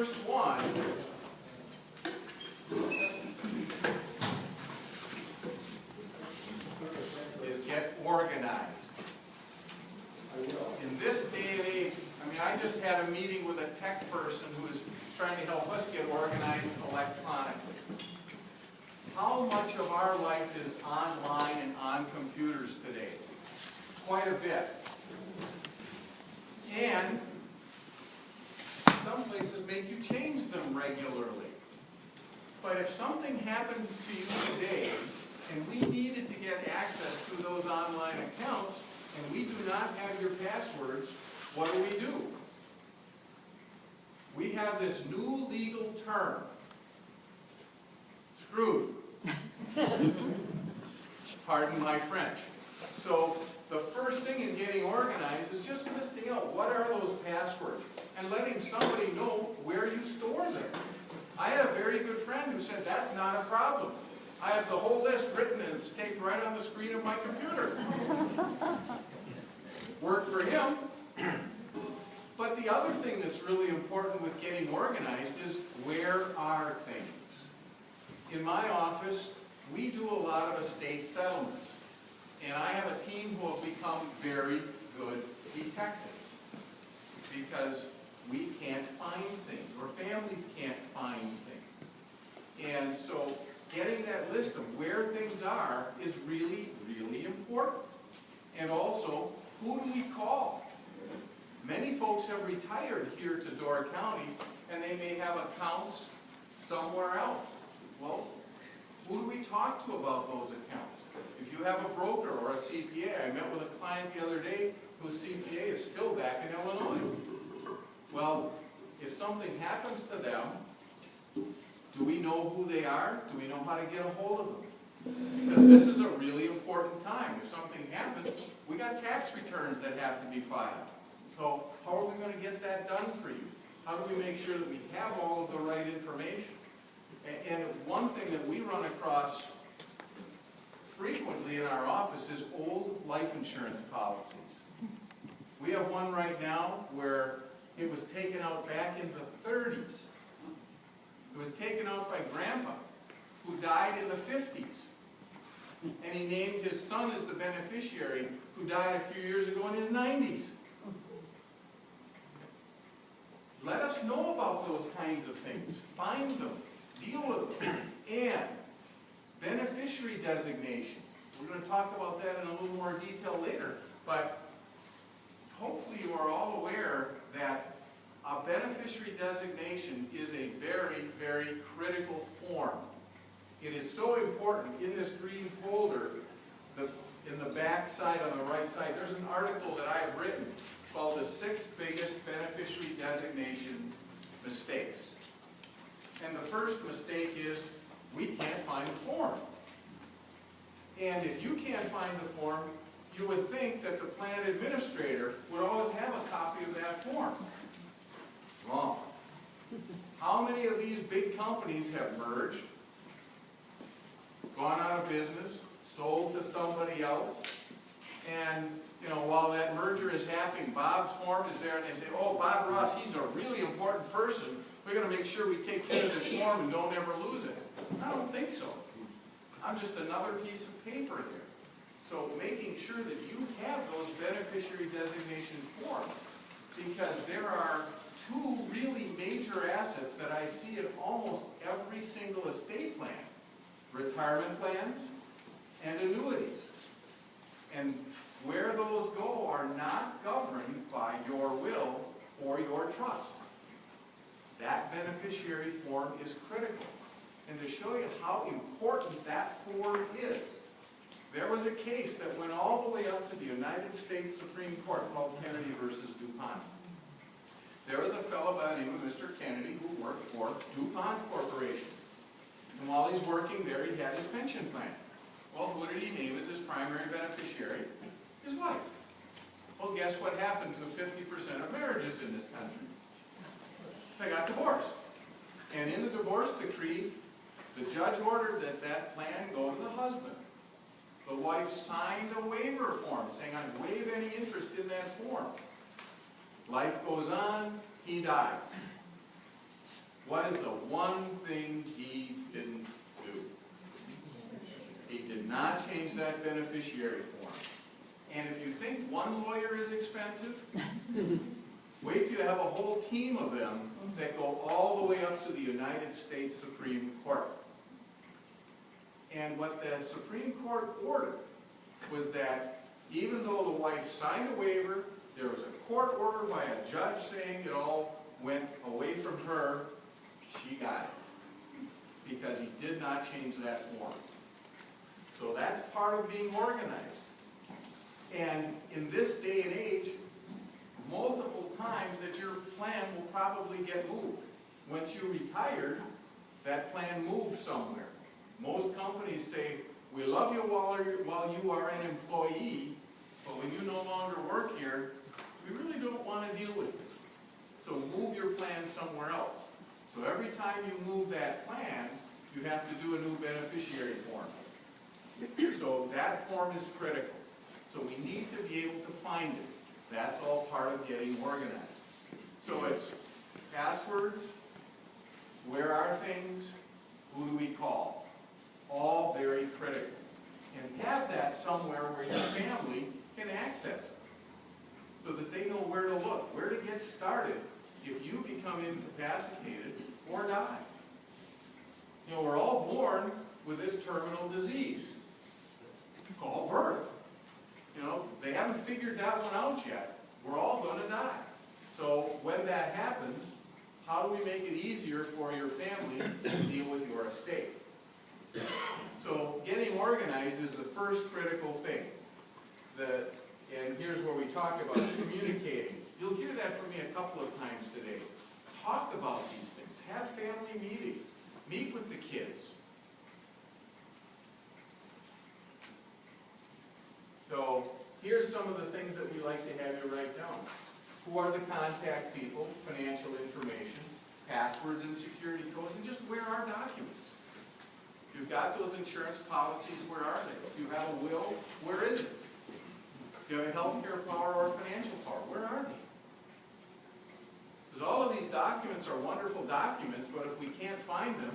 first one is get organized. In this day and age, I mean, I just had a meeting with a tech person who is trying to help us get organized electronically. How much of our life is online and on computers today? Quite a bit. And some places make you change them regularly. But if something happened to you today and we needed to get access to those online accounts and we do not have your passwords, what do? We have this new legal term, screwed. Pardon my French. So the first thing in getting organized is just listing out what are those passwords and letting somebody know where you store them. I had a very good friend who said that's not a problem. I have the whole list written and it's taped right on the screen of my computer. Worked for him. But the other thing that's really important with getting organized is where are things? In my office, we do a lot of estate settlements. And I have a team who have become very good detectives because we can't find things, or families can't find things. And so getting that list of where things are is really, really important. And also, who do we call? Many folks have retired here to Door County, and they may have accounts somewhere else. Well, who do we talk to about those accounts? If you have a broker or a CPA, I met with a client the other day whose CPA is still back in Illinois. Well, if something happens to them, do we know who they are? Do we know how to get a hold of them? Because this is a really important time. If something happens, we got tax returns that have to be filed. So how are we going to get that done for you? How do we make sure that we have all of the right information? And one thing that we run across frequently in our office is old life insurance policies. We have one right now where it was taken out back in the 30s. It was taken out by Grandpa, who died in the 50s. And he named his son as the beneficiary, who died a few years ago in his 90s. Let us know about those kinds of things. Find them. Deal with them. And beneficiary designation. We're going to talk about that in a little more detail later, but hopefully you are all aware that a beneficiary designation is a very, very critical form. It is so important. In this green folder, in the back side on the right side, there's an article that I have written called The 6 Biggest Beneficiary Designation Mistakes. And the first mistake is we can't find the form. And if you can't find the form, you would think that the plan administrator would always have a copy of that form. Wrong. How many of these big companies have merged, gone out of business, sold to somebody else, and while that merger is happening, Bob's form is there, and they say, oh, Bob Ross, he's a really important person. We're going to make sure we take care of this form and don't ever lose it. I don't think so. I'm just another piece of paper there. So making sure that you have those beneficiary designation forms, because there are 2 really major assets that I see in almost every single estate plan: retirement plans and annuities. And where those go are not governed by your will or your trust. That beneficiary form is critical. And to show you how important that form is, there was a case that went all the way up to the United States Supreme Court called Kennedy versus DuPont. There was a fellow by the name of Mr. Kennedy who worked for DuPont Corporation. And while he's working there, he had his pension plan. Well, who did he name as his primary beneficiary? His wife. Well, guess what happened to 50% of marriages in this country? They got divorced. And in the divorce decree, the judge ordered that that plan go to the husband. The wife signed a waiver form saying, I waive any interest in that form. Life goes on, he dies. What is the one thing he didn't do? He did not change that beneficiary form. And if you think one lawyer is expensive, wait till you have a whole team of them that go all the way up to the United States Supreme Court. And what the Supreme Court ordered was that even though the wife signed a waiver, there was a court order by a judge saying it all went away from her, she got it. Because he did not change that form. So that's part of being organized. And in this day and age, multiple times that your plan will probably get moved. Once you retired, that plan moves somewhere. Most companies say, we love you while you are an employee, but when you no longer work here, we really don't want to deal with it. So move your plan somewhere else. So every time you move that plan, you have to do a new beneficiary form. So that form is critical. So we need to be able to find it. That's all part of getting organized. So it's passwords, where are things, who do we call? All very critical. And have that somewhere where your family can access it. So that they know where to look, where to get started if you become incapacitated or die. You know, we're all born with this terminal disease called birth. You know, they haven't figured that one out yet. We're all going to die. So when that happens, how do we make it easier for your family to deal with your estate? So getting organized is the first critical thing. And here's where we talk about communicating. You'll hear that from me a couple of times today. Talk about these things. Have family meetings. Meet with the kids. So here's some of the things that we like to have you write down. Who are the contact people, financial information, passwords and security codes, and just where are documents? If you've got those insurance policies, where are they? If you have a will, where is it? If you have a healthcare power or a financial power, where are they? Because all of these documents are wonderful documents, but if we can't find them,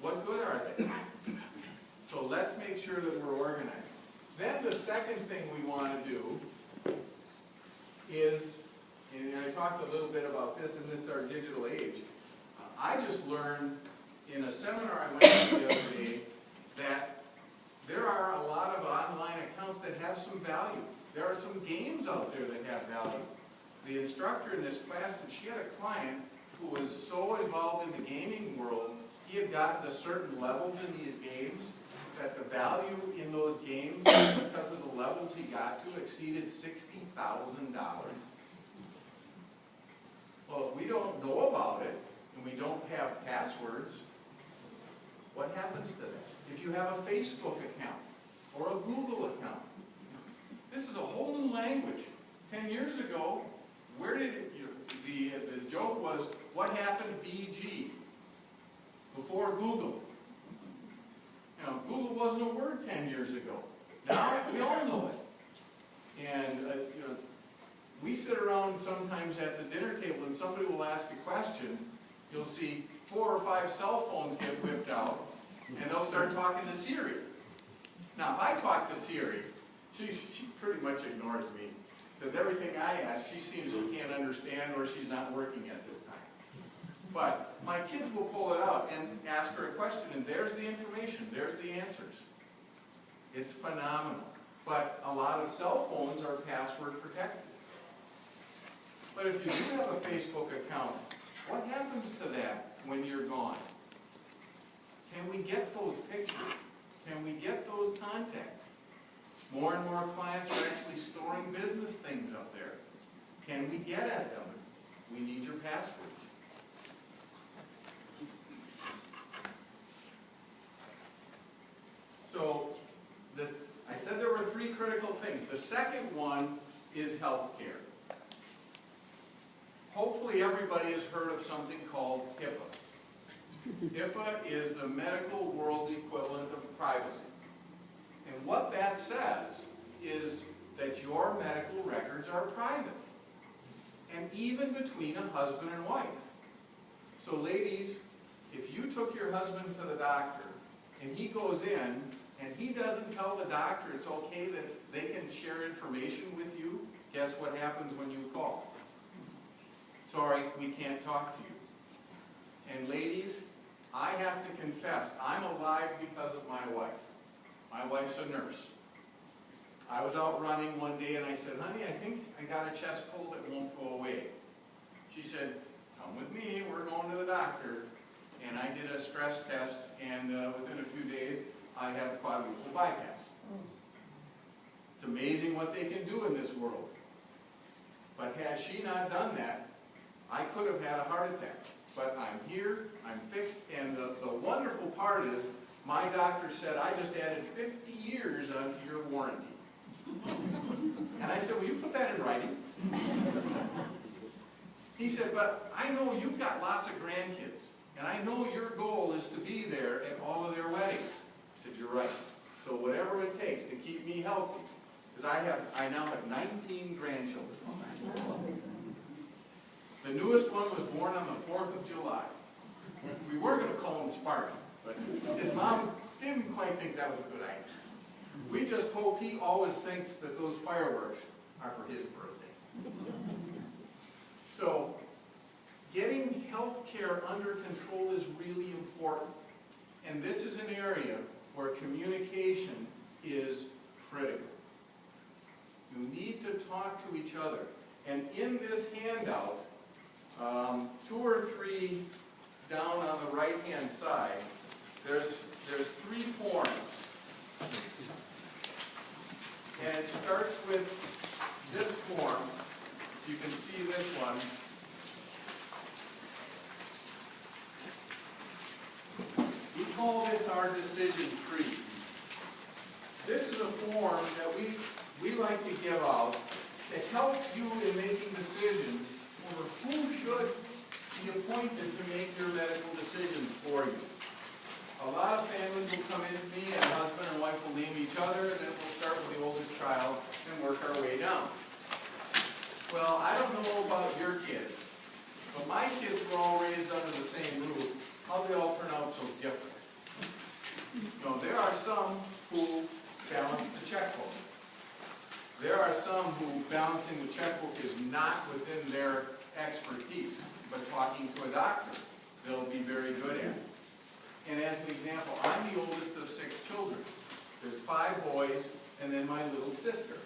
what good are they? So let's make sure that we're organized. Then the second thing we want to do is, and I talked a little bit about this in this our digital age, I just learned in a seminar I went to the other day that there are a lot of online accounts that have some value. There are some games out there that have value. The instructor in this class, she had a client who was so involved in the gaming world, he had gotten to certain levels in these games that the value in those games, because of the levels he got to, exceeded $60,000. Well, if we don't know about it, and we don't have passwords, what happens to that? If you have a Facebook account, or a Google account, this is a whole new language. 10 years ago, where did it, the joke was, what happened to BG before Google? You know, Google wasn't a word 10 years ago. Now we all know it. And you know, we sit around sometimes at the dinner table and somebody will ask a question. You'll see 4 or 5 cell phones get whipped out and they'll start talking to Siri. Now if I talk to Siri, she pretty much ignores me. Because everything I ask, she seems she can't understand or she's not working at this time. But my kids will pull it out and ask her a question, and there's the information, there's the answers. It's phenomenal. But a lot of cell phones are password protected. But if you do have a Facebook account, what happens to that when you're gone? Can we get those pictures? Can we get those contacts? More and more clients are actually storing business things up there. Can we get at them? We need your passwords. So, I said there were 3 critical things. The second one is health care. Hopefully everybody has heard of something called HIPAA. HIPAA is the medical world equivalent of privacy. And what that says is that your medical records are private. And even between a husband and wife. So ladies, husband to the doctor, and he goes in, and he doesn't tell the doctor it's okay that they can share information with you, guess what happens when you call? Sorry, we can't talk to you. And ladies, I have to confess, I'm alive because of my wife. My wife's a nurse. I was out running one day and I said, honey, I think I got a chest cold that won't go away. She said, come with me, we're going to the doctor. And I did a stress test, and within a few days, I had quadruple bypass. It's amazing what they can do in this world. But had she not done that, I could have had a heart attack. But I'm here, I'm fixed, and the wonderful part is, my doctor said I just added 50 years onto your warranty. And I said, will you put that in writing? He said, but I know you've got lots of grandkids, and I know your goal is to be there at all of their weddings. I said, you're right. So whatever it takes to keep me healthy, because I now have 19 grandchildren. The newest one was born on the 4th of July. We were going to call him Sparky, but his mom didn't quite think that was a good idea. We just hope he always thinks that those fireworks are for his birthday. So, getting health care under control is really important. And this is an area where communication is critical. You need to talk to each other. And in this handout, 2 or 3 down on the right-hand side, there's 3 forms. And it starts with this form. You can see this one. We call this our decision tree. This is a form that we like to give out to help you in making decisions over who should be appointed to make your medical decisions for you. A lot of families will come in to me, and husband and wife will name each other, and then we'll start with the oldest child and work our way down. Well, I don't know about your kids, but my kids were all raised under the same roof. How they all turn out so different? You know, there are some who balance the checkbook. There are some who balancing the checkbook is not within their expertise, but talking to a doctor, they'll be very good at it. And as an example, I'm the oldest of 6 children. There's 5 boys, and then my little sister.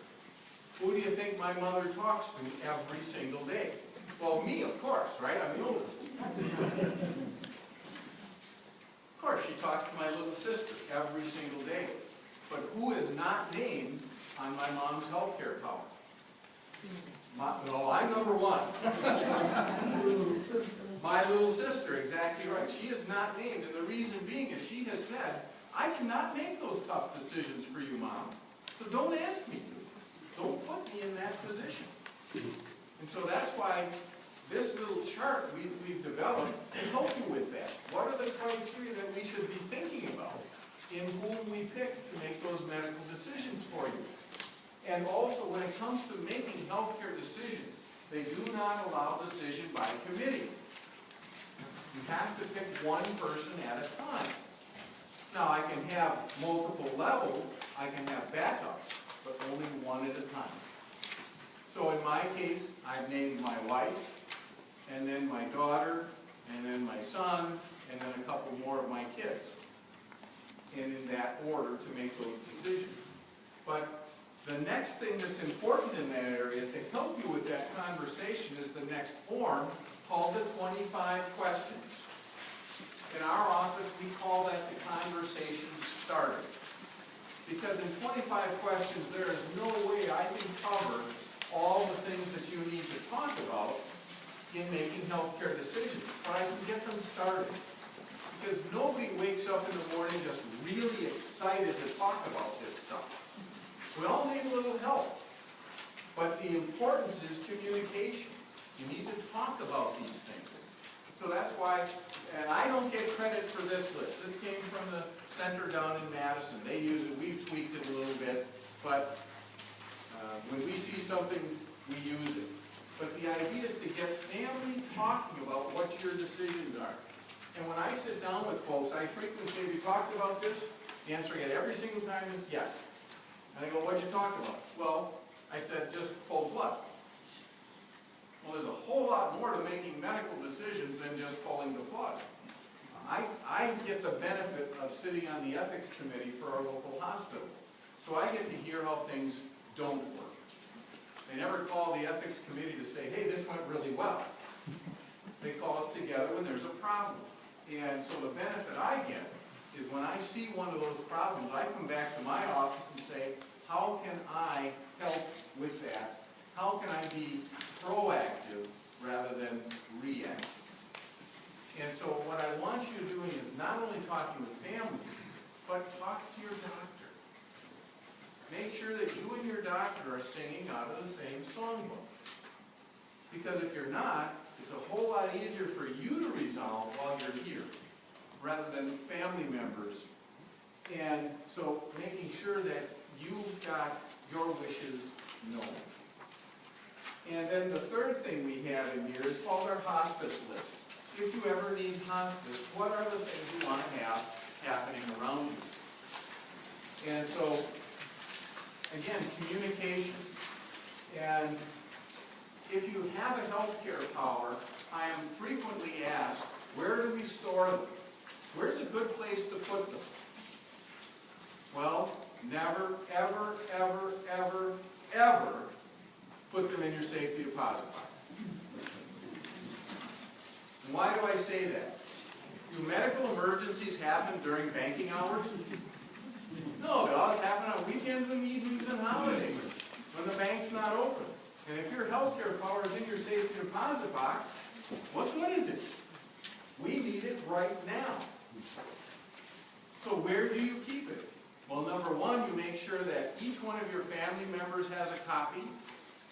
Who do you think my mother talks to every single day? Well, me, of course, right? I'm the oldest. Of course, she talks to my little sister every single day. But who is not named on my mom's health care column? No, I'm number 1. My little sister, exactly right. She is not named, and the reason being is she has said, I cannot make those tough decisions for you, Mom, so don't ask me to. Don't put me in that position. And so that's why this little chart we've developed can help you with that. What are the criteria that we should be thinking about in whom we pick to make those medical decisions for you? And also, when it comes to making healthcare decisions, they do not allow decision by committee. You have to pick one person at a time. Now, I can have multiple levels, I can have backups, but only one at a time. So in my case, I've named my wife, and then my daughter, and then my son, and then a couple more of my kids. And in that order to make those decisions. But the next thing that's important in that area to help you with that conversation is the next form called the 25 questions. In our office, we call that the conversation starter. Because in 25 questions, there is no way I can cover all the things that you need to talk about in making healthcare decisions. But I can get them started. Because nobody wakes up in the morning just really excited to talk about this stuff. We all need a little help. But the importance is communication. You need to talk about these things. So that's why, and I don't get credit for this list. This came from the center down in Madison. They use it, we've tweaked it a little bit, but when we see something, we use it. But the idea is to get family talking about what your decisions are. And when I sit down with folks, I frequently say, have you talked about this? The answer I get every single time is yes. And I go, what'd you talk about? Well, I said, just pulled blood. Well, there's a whole lot more to making medical decisions than just pulling the blood. I get the benefit of sitting on the ethics committee for our local hospital. So I get to hear how things don't work. They never call the ethics committee to say, hey, this went really well. They call us together when there's a problem. And so the benefit I get is when I see one of those problems, I come back to my office and say, how can I help with that? How can I be proactive rather than reactive? And so what I want you doing is not only talking with family, but talk to your doctor. Make sure that you and your doctor are singing out of the same songbook. Because if you're not, it's a whole lot easier for you to resolve while you're here, rather than family members. And so making sure that you've got your wishes known. And then the third thing we have in here is called our hospice list. If you ever need hospice, what are the things you want to have happening around you? And so, again, communication. And if you have a healthcare power, I am frequently asked, where do we store them? Where's a good place to put them? Well, never, ever, ever, ever, ever put them in your safety deposit box. And why do I say that? Do medical emergencies happen during banking hours? No, they always happen on weekends and evenings and holidays, when the bank's not open. And if your healthcare power is in your safety deposit box, what good is it? We need it right now. So where do you keep it? Well, number one, you make sure that each one of your family members has a copy.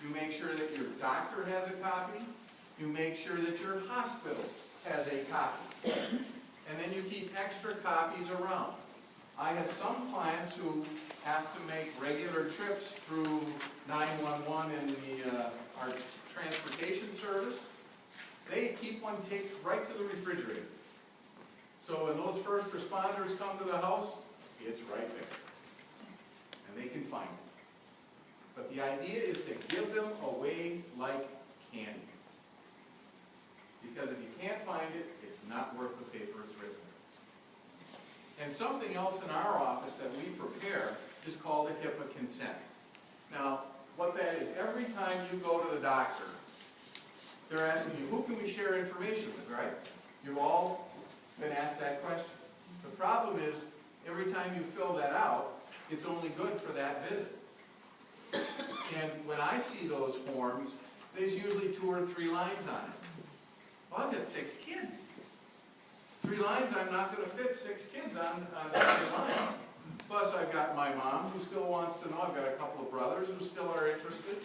You make sure that your doctor has a copy. You make sure that your hospital has a copy. And then you keep extra copies around. I have some clients who have to make regular trips through 911 and our transportation service. They keep one taped right to the refrigerator. So when those first responders come to the house, it's right there. And they can find it. But the idea is to give them away like candy. Because if you can't find it, it's not worth the paper it's written in. And something else in our office that we prepare is called a HIPAA consent. Now, what that is, every time you go to the doctor, they're asking you, who can we share information with, right? You've all been asked that question. The problem is, every time you fill that out, it's only good for that visit. And when I see those forms, there's usually 2 or 3 lines on it. Well, I've got 6 kids. 3 lines, I'm not going to fit 6 kids on 3 lines. Plus, I've got my mom who still wants to know. I've got a couple of brothers who still are interested.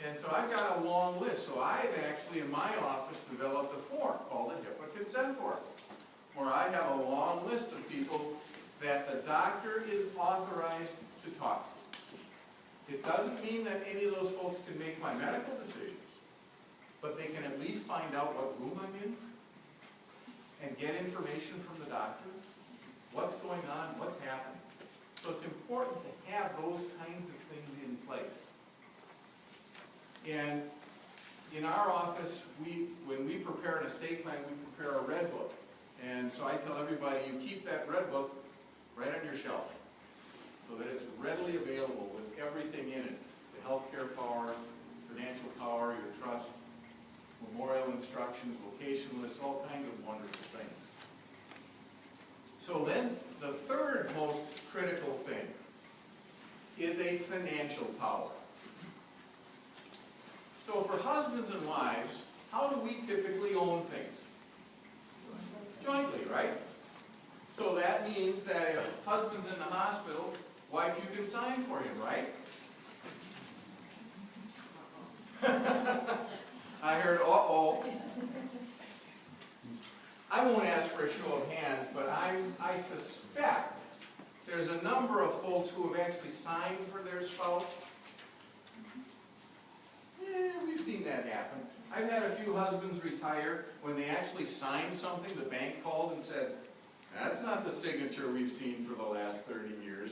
And so I've got a long list. So I've actually, in my office, developed a form called a HIPAA consent form, where I have a long list of people that the doctor is authorized to talk to. It doesn't mean that any of those folks can make my medical decisions, but they can at least find out what room I'm in and get information from the doctor, what's going on, what's happening. So it's important to have those kinds of things in place. And in our office, when we prepare an estate plan, we prepare a red book. And so I tell everybody, you keep that red book right on your shelf so that it's readily available with everything in it. The healthcare power, financial power, your trust, memorial instructions, location lists, all kinds of wonderful things. So then, the third most critical thing is a financial power. So for husbands and wives, how do we typically own things? Jointly, right? So that means that if husband's in the hospital, wife, you can sign for him, right? I heard, uh-oh. I won't ask for a show of hands, but I suspect there's a number of folks who have actually signed for their spouse. We've seen that happen. I've had a few husbands retire, when they actually signed something, the bank called and said, that's not the signature we've seen for the last 30 years.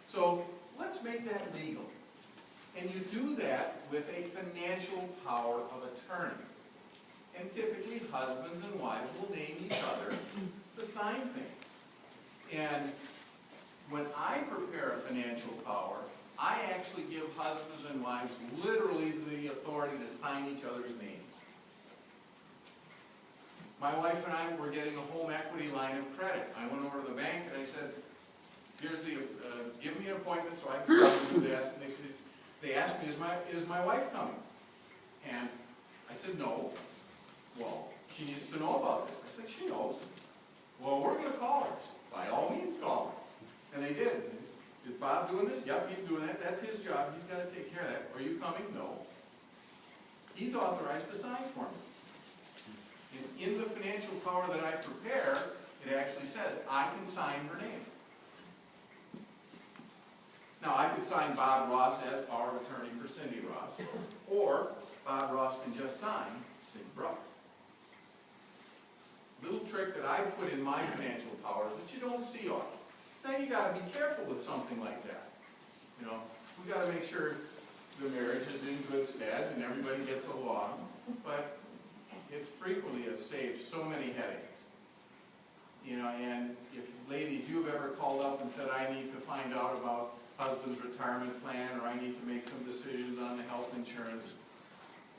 So let's make that legal. And you do that with a financial power of attorney. And typically husbands and wives will name each other to sign things. And when I prepare a financial power, I actually give husbands and wives literally the authority to sign each other's names. My wife and I were getting a home equity line of credit. I went over to the bank and I said, here's the, give me an appointment so I can go and do this. And they asked me, is my wife coming? And I said, no. Well, she needs to know about this. I said, she knows. Well, we're going to call her. By all means, call her. And they did. Is Bob doing this? Yep, he's doing that. That's his job. He's got to take care of that. Are you coming? No. He's authorized to sign for me. And in the financial power that I prepare, it actually says, I can sign her name. Now, I could sign Bob Ross as power of attorney for Cindy Ross, or Bob Ross can just sign Cindy Ross. Little trick that I put in my financial powers that you don't see often. Now you got to be careful with something like that. You know, we got to make sure the marriage is in good stead and everybody gets along, but it's frequently has saved so many headaches. You know, and if ladies, you've ever called up and said, I need to find out about husband's retirement plan, or I need to make some decisions on the health insurance,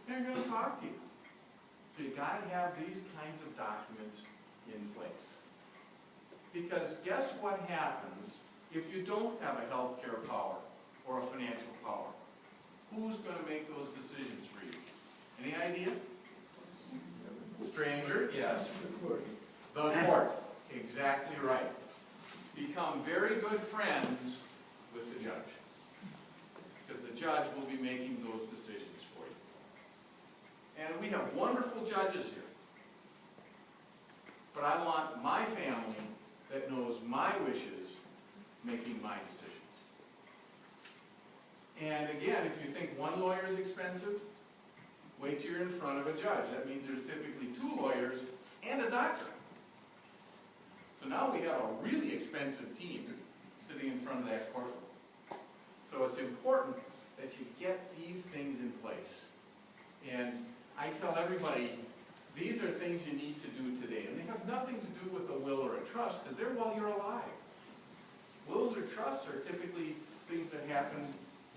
they're going to talk to you. So you got to have these kinds of documents in place. Because guess what happens if you don't have a health care power or a financial power? Who's going to make those decisions for you? Any idea? Stranger? Yes. The court. Exactly right. Become very good friends with the judge. Because the judge will be making those decisions for you. And we have wonderful judges here. But I want my family that knows my wishes making my decisions. And again, if you think one lawyer is expensive, wait till you're in front of a judge. That means there's typically 2 lawyers and a doctor. So now we have a really expensive team sitting in front of that courtroom. So it's important that you get these things in place. And I tell everybody, these are things you need to do today. And they have nothing to do with a will or a trust, because they're while you're alive. Wills or trusts are typically things that happen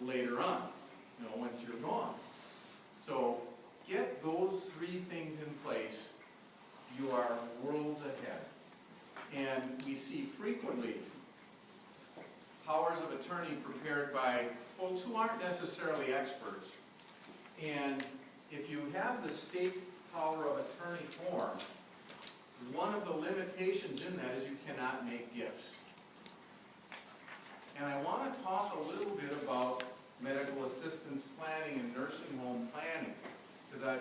later on, you know, once you're gone. So get those 3 things in place. You are worlds ahead. And we see frequently powers of attorney prepared by folks who aren't necessarily experts. And if you have the state power of attorney form, one of the limitations in that is you cannot make gifts. And I want to talk a little bit about medical assistance planning and nursing home planning. Because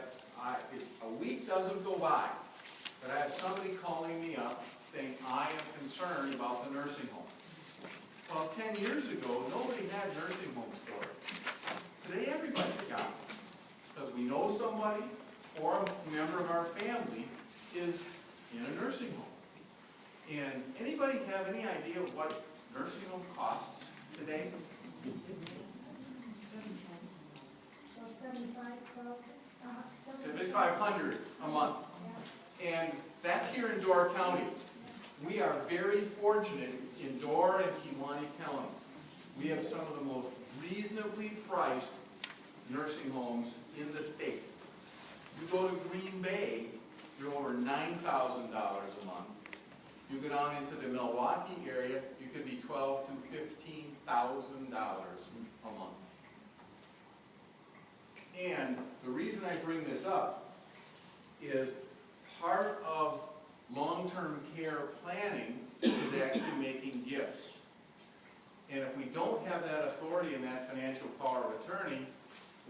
a week doesn't go by that I have somebody calling me up saying, I am concerned about the nursing home. Well, 10 years ago, nobody had nursing home stories. Today, everybody's got them. Because we know somebody or a member of our family is in a nursing home. And anybody have any idea of what nursing home costs today? $7,500 a month. And that's here in Door County. We are very fortunate in Door and Kewaunee County. We have some of the most reasonably priced nursing homes in the state. You go to Green Bay, they're over $9,000 a month. You go down into the Milwaukee area, you could be $12,000 to $15,000 a month. And the reason I bring this up is part of long-term care planning is actually making gifts. And if we don't have that authority and that financial power of attorney,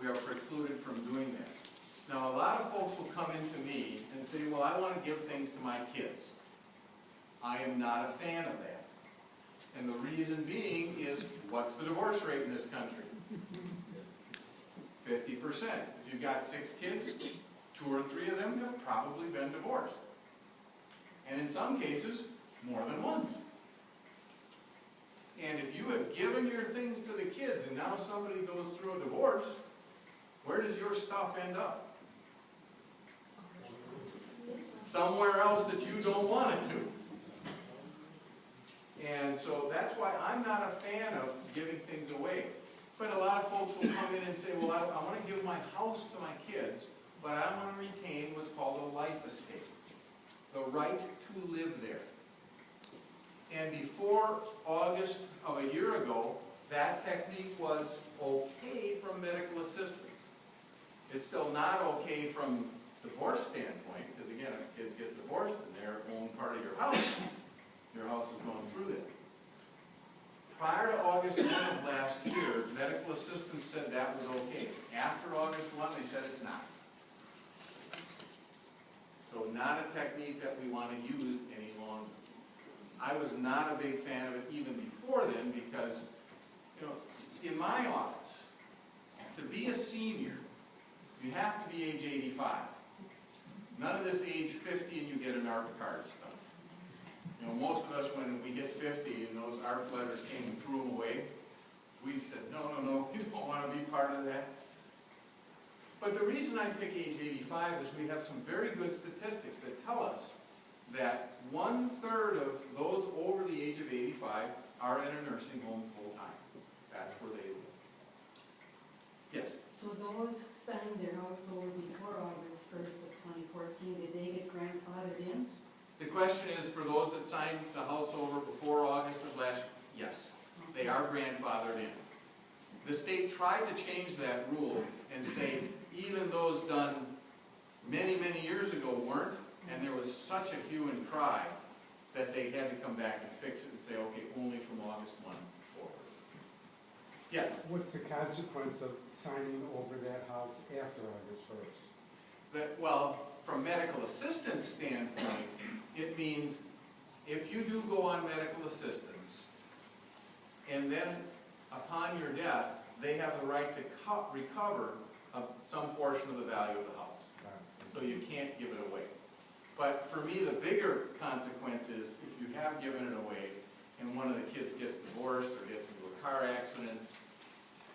we are precluded from doing that. Now, a lot of folks will come into me and say, well, I want to give things to my kids. I am not a fan of that. And the reason being is, what's the divorce rate in this country? 50%. If if you've got 6 kids, 2 or 3 of them have probably been divorced. And in some cases, more than once. And if you have given your things to the kids and now somebody goes through a divorce, where does your stuff end up? Somewhere else that you don't want it to. And so that's why I'm not a fan of giving things away. But a lot of folks will come in and say, well, I want to give my house to my kids, but I want to retain what's called a life estate. The right to live there. And before August of a year ago, that technique was okay from medical assistance. It's still not okay from divorce standpoint, because again, if kids get divorced and they're own part of your house is going through that. Prior to August 1 of last year, medical assistance said that was okay. After August 1, they said it's not. So not a technique that we want to use any longer. I was not a big fan of it even before then because, in my office, to be a senior, you have to be age 85. None of this age 50 and you get an ARP card stuff. Most of us, when we hit 50 and those ARP letters came and threw them away, we said, no, we don't want to be part of that. But the reason I pick age 85 is we have some very good statistics that tell us that 1/3 of those over the age of 85 are in a nursing home full-time. That's where they live. Yes? So those signed their house over before August 1st of 2014, did they get grandfathered in? The question is, for those that signed the house over before August of last year, yes, they are grandfathered in. The state tried to change that rule and say even those done many, many years ago weren't, and there was such a hue and cry that they had to come back and fix it and say, okay, only from August 1 forward. Yes? What's the consequence of signing over that house after August 1st? Well, from medical assistance standpoint, it means if you do go on medical assistance, and then upon your death, they have the right to recover some portion of the value of the house. So you can't give it away. But for me, the bigger consequence is if you have given it away and one of the kids gets divorced or gets into a car accident,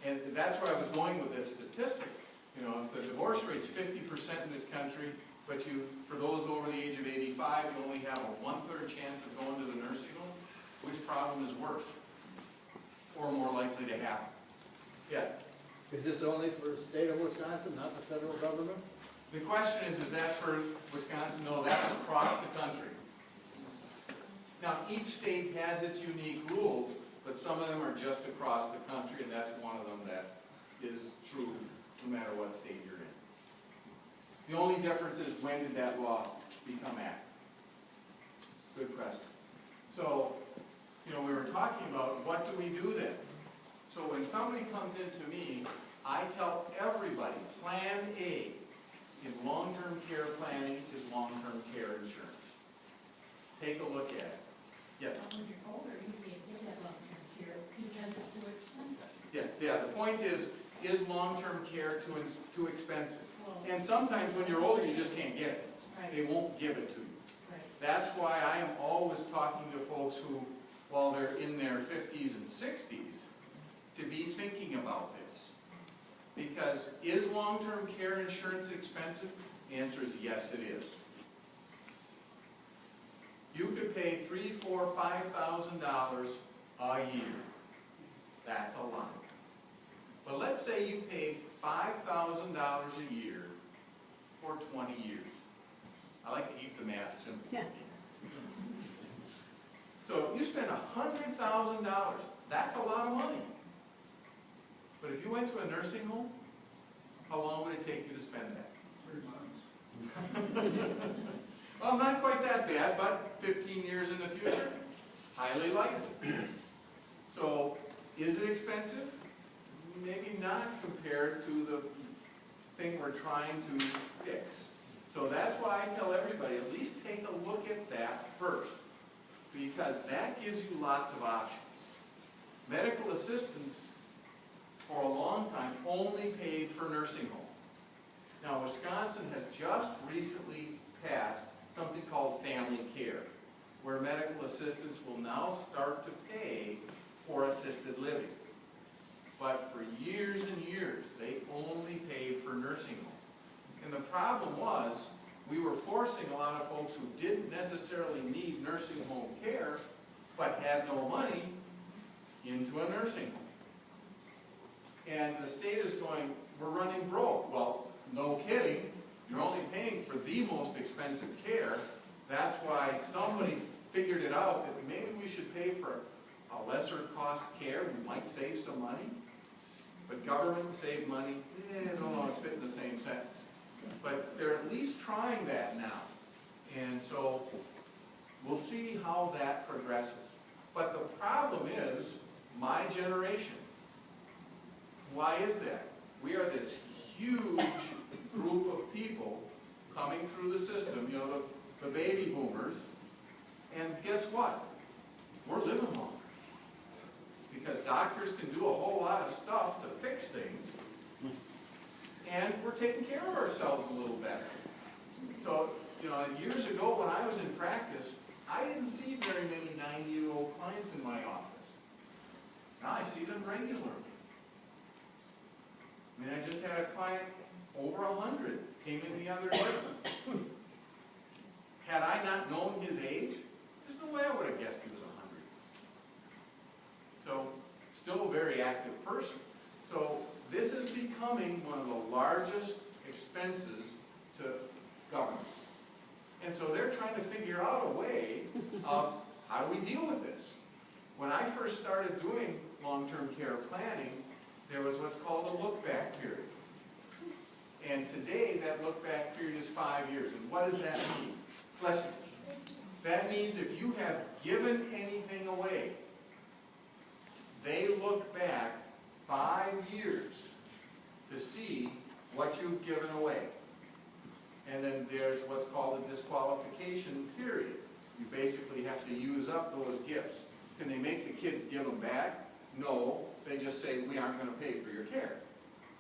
and that's where I was going with this statistic. If the divorce rate's 50% in this country, but for those over the age of 85, you only have a 1/3 chance of going to the nursing home, which problem is worse or more likely to happen? Yeah. Is this only for the state of Wisconsin, not the federal government? The question is that for Wisconsin? No, that's across the country. Now, each state has its unique rules, but some of them are just across the country, and that's one of them that is true no matter what state you're in. The only difference is when did that law become active? Good question. So, we were talking about what do we do then? So when somebody comes into me, I tell everybody, Plan A in long-term care planning is long-term care insurance. Take a look at it. Yes? When you're older, you can't get that long-term care because it's too expensive. Yeah, the point is long-term care too expensive? And sometimes when you're older, you just can't get it. Right. They won't give it to you. Right. That's why I am always talking to folks who, while they're in their 50s and 60s, to be thinking about this. Because is long-term care insurance expensive? The answer is yes, it is. You could pay $3,000, $4,000, $5,000 a year. That's a lot. But let's say you paid $5,000 a year for 20 years. I like to keep the math simple. Yeah. So if you spend $100,000, that's a lot of money. But if you went to a nursing home, how long would it take you to spend that? 3 months. Well, not quite that bad, but 15 years in the future, highly likely. So, is it expensive? Maybe not compared to the thing we're trying to fix. So that's why I tell everybody, at least take a look at that first, because that gives you lots of options. Medical assistance, for a long time, only paid for nursing home. Now, Wisconsin has just recently passed something called family care, where medical assistants will now start to pay for assisted living. But for years and years, they only paid for nursing home. And the problem was, we were forcing a lot of folks who didn't necessarily need nursing home care, but had no money, into a nursing home. And the state is going, we're running broke. Well, no kidding, you're only paying for the most expensive care. That's why somebody figured it out, that maybe we should pay for a lesser cost care, we might save some money. But government save money, I don't know, it's fit in the same sentence. But they're at least trying that now. And so, we'll see how that progresses. But the problem is, my generation. Why is that? We are this huge group of people coming through the system, you know, the baby boomers, and guess what? We're living longer. Because doctors can do a whole lot of stuff to fix things, and we're taking care of ourselves a little better. So, you know, years ago when I was in practice, I didn't see very many 90-year-old clients in my office. Now I see them regularly. I mean, I just had a client over 100 came in the other day. Had I not known his age, there's no way I would have guessed he was 100. So, still a very active person. So, this is becoming one of the largest expenses to government. And so they're trying to figure out a way of how do we deal with this. When I first started doing long-term care planning, there was what's called a look-back period. And today, that look-back period is 5 years. And what does that mean? Bless you. That means if you have given anything away, they look back 5 years to see what you've given away. And then there's what's called a disqualification period. You basically have to use up those gifts. Can they make the kids give them back? No. They just say, we aren't going to pay for your care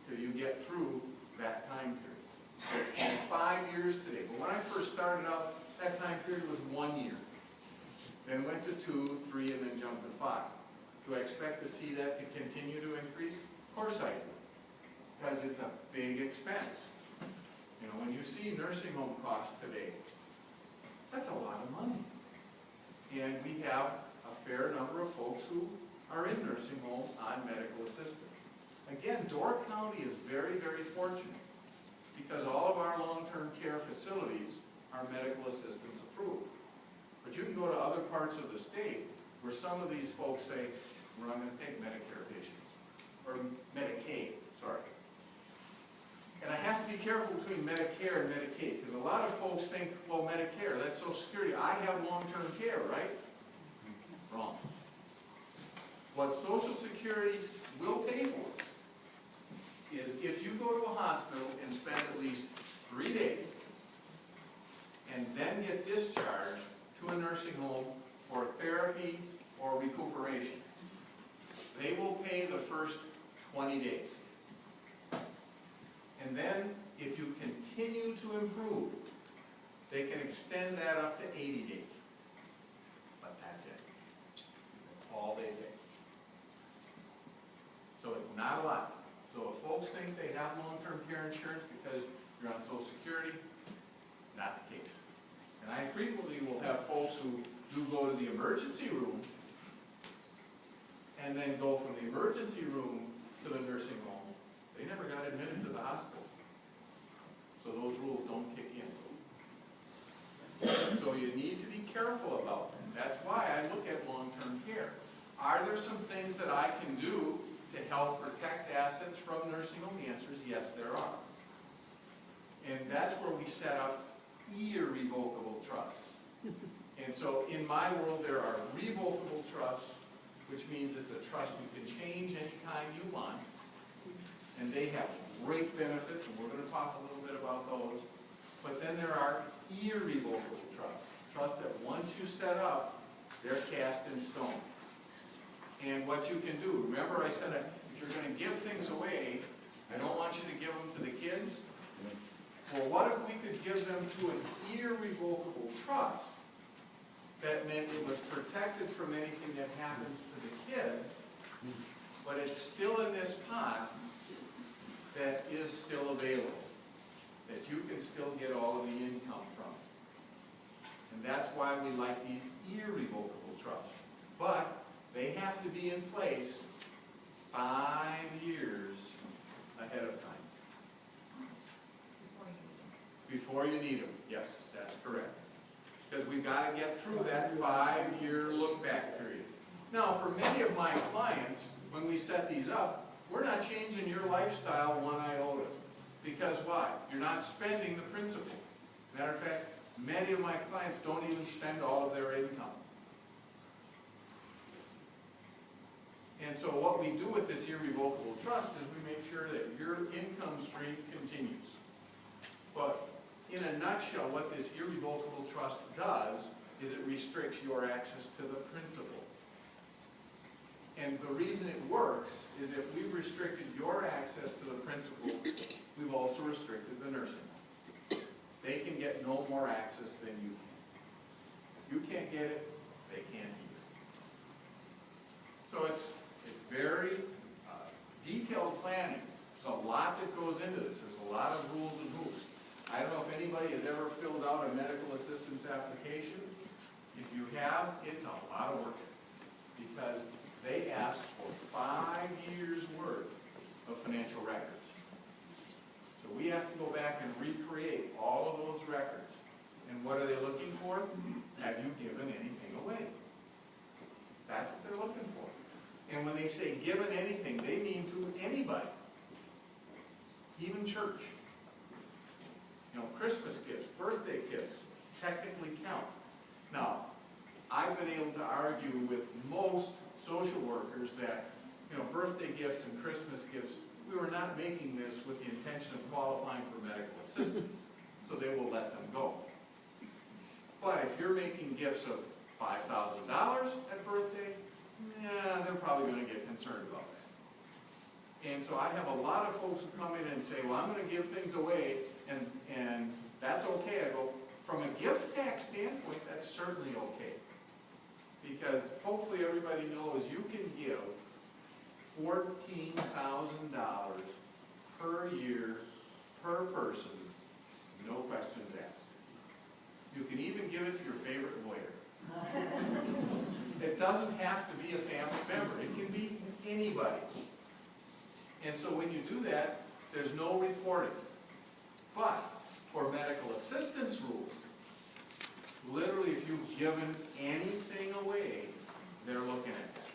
till you get through that time period. And it's 5 years today. But when I first started out, that time period was 1 year. Then went to 2, 3, and then jumped to 5. Do I expect to see that to continue to increase? Of course I do. Because it's a big expense. You know, when you see nursing home costs today, that's a lot of money. And we have a fair number of folks who are in nursing homes on medical assistance. Again, Door County is very, very fortunate because all of our long-term care facilities are medical assistance approved. But you can go to other parts of the state where some of these folks say, we're not going to take Medicare patients, or Medicaid, sorry. And I have to be careful between Medicare and Medicaid, because a lot of folks think, well, Medicare, that's Social Security. I have long-term care, right? Wrong. What Social Security will pay for is if you go to a hospital and spend at least 3 days, and then get discharged to a nursing home for therapy or recuperation, they will pay the first 20 days. And then, if you continue to improve, they can extend that up to 80 days. But that's it. That's all they pay. So it's not a lot. So if folks think they have long-term care insurance because you're on Social Security, not the case. And I frequently will have folks who do go to the emergency room and then go from the emergency room to the nursing home. They never got admitted to the hospital. So those rules don't kick in. So you need to be careful about them. That's why I look at long-term care. Are there some things that I can do to help protect assets from nursing home? The answer is yes, there are. And that's where we set up irrevocable trusts. And so in my world, there are revocable trusts, which means it's a trust you can change anytime you want. And they have great benefits, and we're going to talk a little bit about those. But then there are irrevocable trusts. Trusts that once you set up, they're cast in stone. And what you can do, remember I said if you're going to give things away, I don't want you to give them to the kids. Well, what if we could give them to an irrevocable trust that meant it was protected from anything that happens to the kids, but it's still in this pot that is still available, that you can still get all of the income from. And that's why we like these irrevocable trusts. But they have to be in place 5 years ahead of time. Before you need them. Before you need them, yes, that's correct. Because we've got to get through that 5-year look-back period. Now, for many of my clients, when we set these up, we're not changing your lifestyle one iota. Because why? You're not spending the principal. Matter of fact, many of my clients don't even spend all of their income. And so what we do with this irrevocable trust is we make sure that your income stream continues. But in a nutshell, what this irrevocable trust does is it restricts your access to the principal. And the reason it works is if we've restricted your access to the principal, we've also restricted the nursing home. They can get no more access than you can. You can't get it, they can't either. So it's very detailed planning. There's a lot that goes into this. There's a lot of rules and hoops. I don't know if anybody has ever filled out a medical assistance application. If you have, it's a lot of work because they ask for 5 years' worth of financial records. So we have to go back and recreate all of those records. And what are they looking for? Have you given anything away? That's what they're looking for. And when they say given anything, they mean to anybody, even church. You know, Christmas gifts, birthday gifts, technically count. Now, I've been able to argue with most social workers that, you know, birthday gifts and Christmas gifts, we were not making this with the intention of qualifying for medical assistance, so they will let them go. But if you're making gifts of $5,000 at birthday, yeah, they're probably going to get concerned about that. And so I have a lot of folks who come in and say, well, I'm going to give things away, and that's okay. I go, from a gift tax standpoint, that's certainly okay. Because hopefully everybody knows you can give $14,000 per year, per person, no questions asked. You can even give it to your favorite lawyer. It doesn't have to be a family member. It can be anybody. And so when you do that, there's no reporting. But for medical assistance rules, literally if you've given anything away, they're looking at that.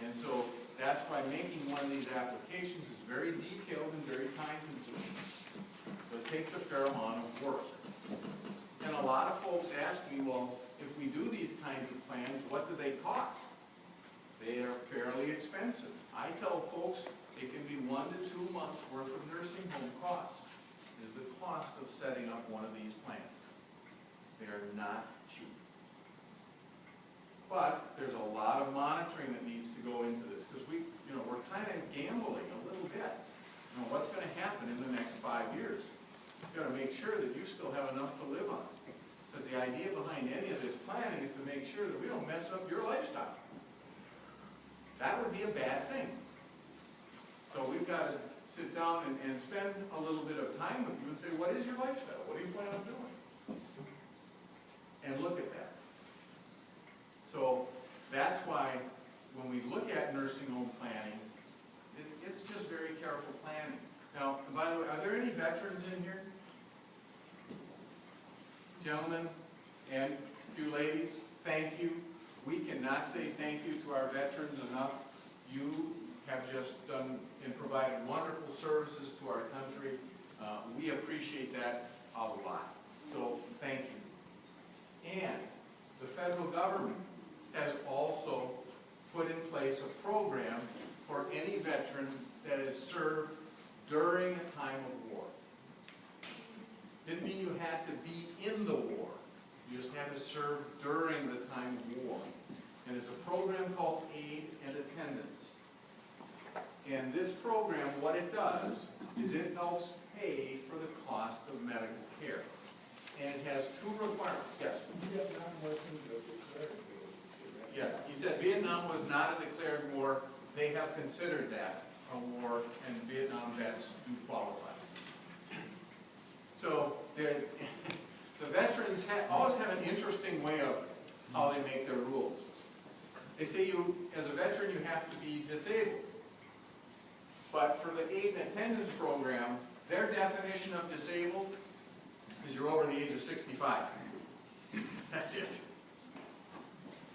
And so that's why making one of these applications is very detailed and very time-consuming. But it takes a fair amount of work. And a lot of folks ask me, well, if we do these kinds of plans, what do they cost? They are fairly expensive. I tell folks it can be 1 to 2 months worth of nursing home costs is the cost of setting up one of these plans. They're not cheap. But there's a lot of monitoring that needs to go into this because we're kind of gambling a little bit. You know, what's going to happen in the next 5 years? You've got to make sure that you still have enough to live on. Because the idea behind any of this planning is to make sure that we don't mess up your lifestyle. That would be a bad thing. So we've got to sit down and spend a little bit of time with you and say, what is your lifestyle? What do you plan on doing? And look at that. So that's why when we look at nursing home planning, it's just very careful planning. Now, by the way, are there any veterans in here? Gentlemen and you ladies, thank you. We cannot say thank you to our veterans enough. You have just done and provided wonderful services to our country. We appreciate that a lot. So thank you. And the federal government has also put in place a program for any veteran that has served during a time of war. Didn't mean you had to be in the war. You just had to serve during the time of war. And it's a program called Aid and Attendance. And this program, what it does, is it helps pay for the cost of medical care. And it has two requirements, yes? Vietnam wasn't declared. Yeah, he said Vietnam was not a declared war. They have considered that a war, and Vietnam vets do qualify. So the veterans always have an interesting way of how they make their rules. They say you, as a veteran, you have to be disabled. But for the aid and attendance program, their definition of disabled is you're over the age of 65. That's it.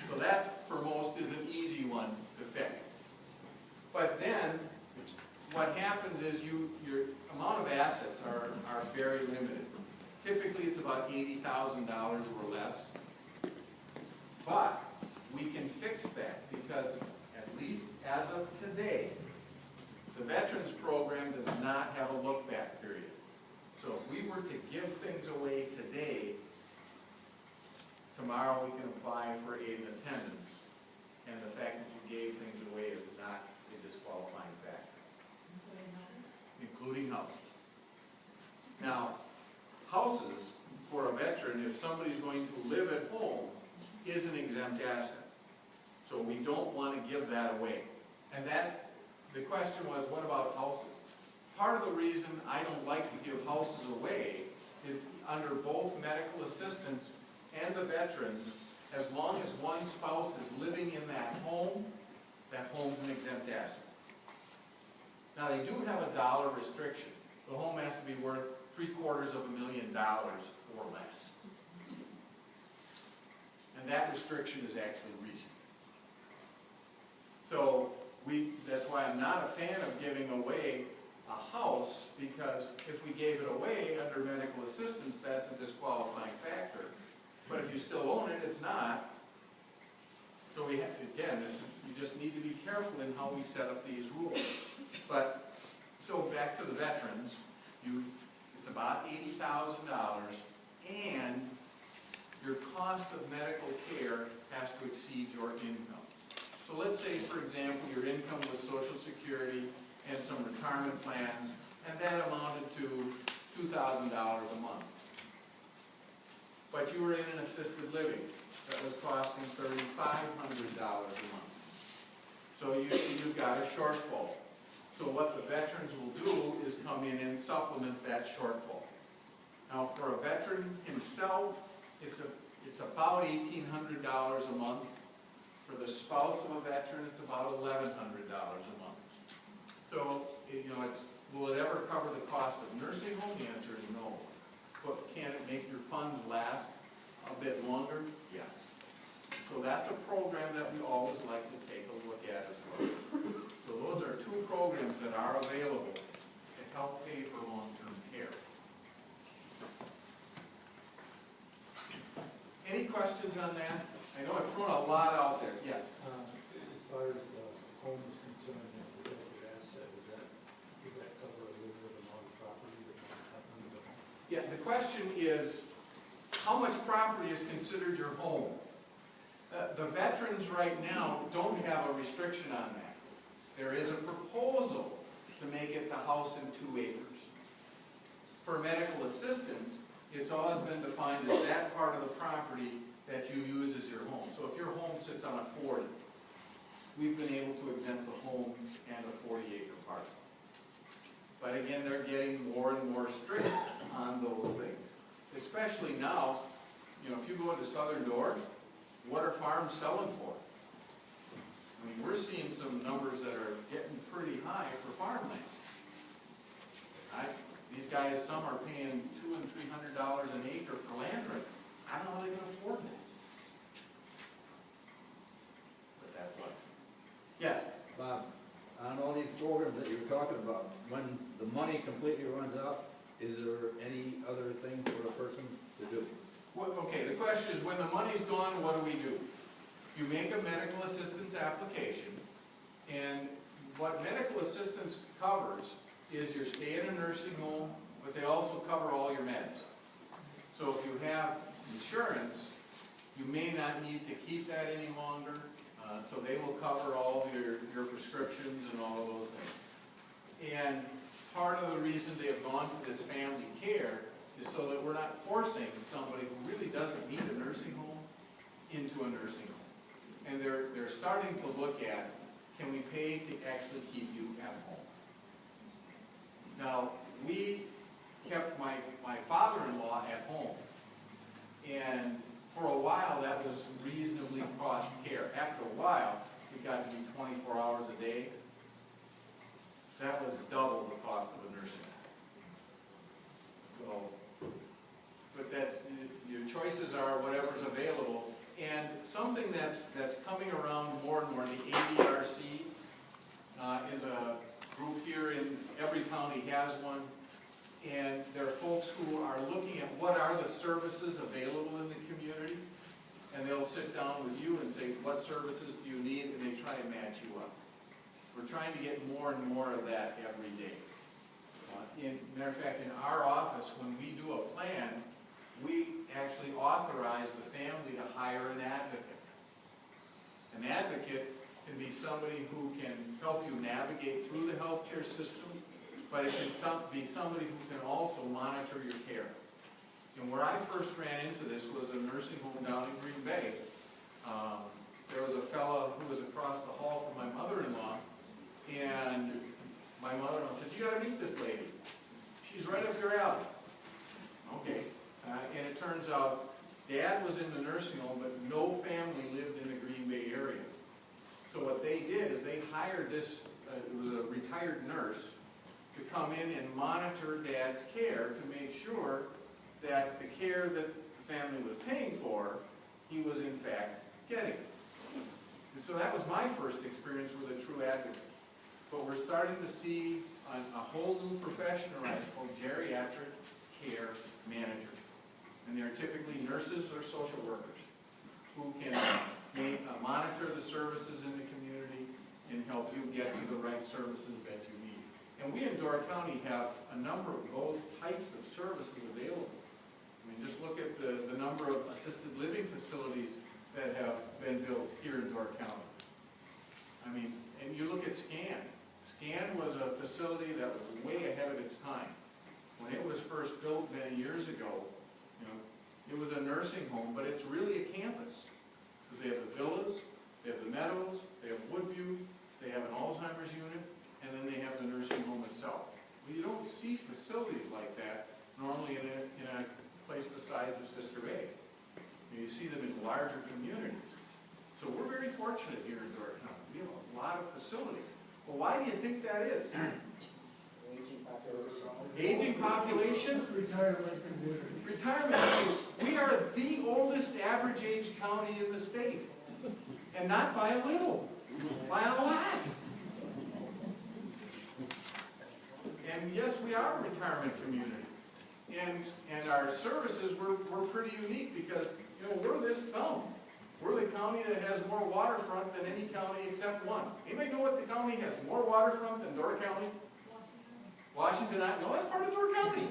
So that, for most, is an easy one to fix. But then, what happens is your amount of assets are very limited. Typically, it's about $80,000 or less. But we can fix that because, at least as of today, the Veterans Program does not have a look-back period. So if we were to give things away today, tomorrow we can apply for aid and attendance. And the fact that you gave things away is not a disqualifying factor, including houses. Now, houses, for a veteran, if somebody's going to live at home, is an exempt asset. So we don't want to give that away. And that's, the question was, what about houses? Part of the reason I don't like to give houses away is under both medical assistance and the veterans, as long as one spouse is living in that home's an exempt asset. Now, they do have a dollar restriction. The home has to be worth $750,000 or less. And that restriction is actually recent. So that's why I'm not a fan of giving away a house, because if we gave it away under medical assistance, that's a disqualifying factor. But if you still own it, it's not. So we have, again, you just need to be careful in how we set up these rules. But, so back to the veterans, it's about $80,000, and your cost of medical care has to exceed your income. So let's say, for example, your income was Social Security and some retirement plans, and that amounted to $2,000 a month. But you were in an assisted living that was costing $3,500 a month. So you've got a shortfall. So what the veterans will do is come in and supplement that shortfall. Now, for a veteran himself, it's about $1,800 a month. For the spouse of a veteran, it's about $1,100 a month. So, will it ever cover the cost of nursing home? The answer is no. But can it make your funds last a bit longer? Yes. So that's a program that we always like to take a look at as well. So those are two programs that are available to help pay for long-term care. Any questions on that? I know I've thrown a lot out there. Yes? As far as the home is concerned, and the protected asset, does that cover a limited amount of property that might happen to the home? Yeah, the question is, how much property is considered your home? The veterans right now don't have a restriction on that. There is a proposal to make it the house in 2 acres. For medical assistance, it's always been defined as that part of the property that you use as your home. So if your home sits on a 40, we've been able to exempt the home and a 40-acre parcel. But again, they're getting more and more strict on those things. Especially now, if you go into Southern Door, what are farms selling for? I mean, we're seeing some numbers that are getting pretty high for farmland. These guys, some are paying $200 and $300 an acre for land rent. I don't know how they can afford that. But that's life. Yes? Bob, on all these programs that you were talking about, when the money completely runs out, is there any other thing for a person to do? Well, okay, the question is, when the money's gone, what do? You make a medical assistance application, and what medical assistance covers is your stay in a nursing home, but they also cover all your meds. So if you have insurance, you may not need to keep that any longer, so they will cover all your prescriptions and all of those things. And part of the reason they have gone to this family care is so that we're not forcing somebody who really doesn't need a nursing home into a nursing home. And they're starting to look at, can we pay to actually keep you at home? Now, we kept my father-in-law at home. And for a while, that was reasonably cost care. After a while, it got to be 24 hours a day. That was double the cost of a nursing home. So, but that's, your choices are whatever's available. And something that's coming around more and more, the ADRC is a group here in every county has one. And there are folks who are looking at what are the services available in the community. And they'll sit down with you and say, what services do you need? And they try and match you up. We're trying to get more and more of that every day. Matter of fact, in our office, when we do a plan, we actually authorize the family to hire an advocate. An advocate can be somebody who can help you navigate through the healthcare system, but it can be somebody who can also monitor your care. And where I first ran into this was a nursing home down in Green Bay. There was a fellow who was across the hall from my mother-in-law, and my mother-in-law said, you gotta meet this lady. She's right up your alley. Okay. And it turns out, Dad was in the nursing home, but no family lived in the Green Bay area. So what they did is they hired this, it was a retired nurse, to come in and monitor Dad's care to make sure that the care that the family was paying for, he was in fact getting. And so that was my first experience with a true advocate. But we're starting to see a whole new profession arise called geriatric care manager. And they're typically nurses or social workers who can monitor the services in the community and help you get to the right services that you need. And we in Door County have a number of both types of services available. I mean, just look at the number of assisted living facilities that have been built here in Door County. I mean, and you look at SCAN. SCAN was a facility that was way ahead of its time. When it was first built many years ago, you know, it was a nursing home, but it's really a campus. Because they have the villas, they have the meadows, they have Woodview, they have an Alzheimer's unit, and then they have the nursing home itself. Well, you don't see facilities like that normally in a place the size of Sister Bay. You see them in larger communities. So we're very fortunate here in Door County. We have a lot of facilities. Well, why do you think that is? Aging population? Retirement community. Retirement community. We are the oldest average age county in the state. And not by a little, by a lot. And yes, we are a retirement community. And our services, we're pretty unique because, you know, we're this thumb. We're the county that has more waterfront than any county except one. Anybody know what the county has more waterfront than Door County? Washington, no, that's part of Door County.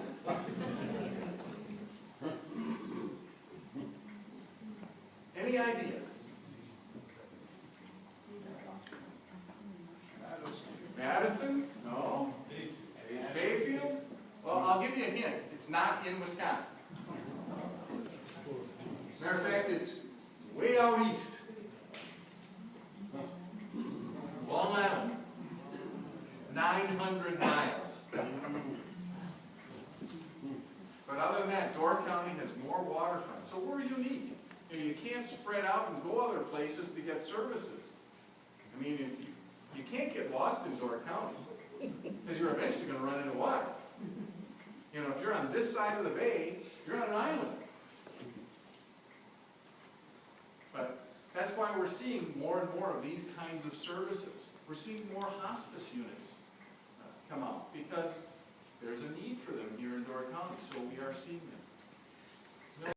Any idea? Madison? No. Bayfield? Well, I'll give you a hint. It's not in Wisconsin. Matter of fact, it's way out east. Long Island. 900 miles. But other than that, Door County has more waterfront. So we're unique. You know, you can't spread out and go other places to get services. I mean, you can't get lost in Door County because you're eventually going to run into water. You know, if you're on this side of the bay, you're on an island. But that's why we're seeing more and more of these kinds of services. We're seeing more hospice units come out because there's a need for them here in Door County, so we are seeing them.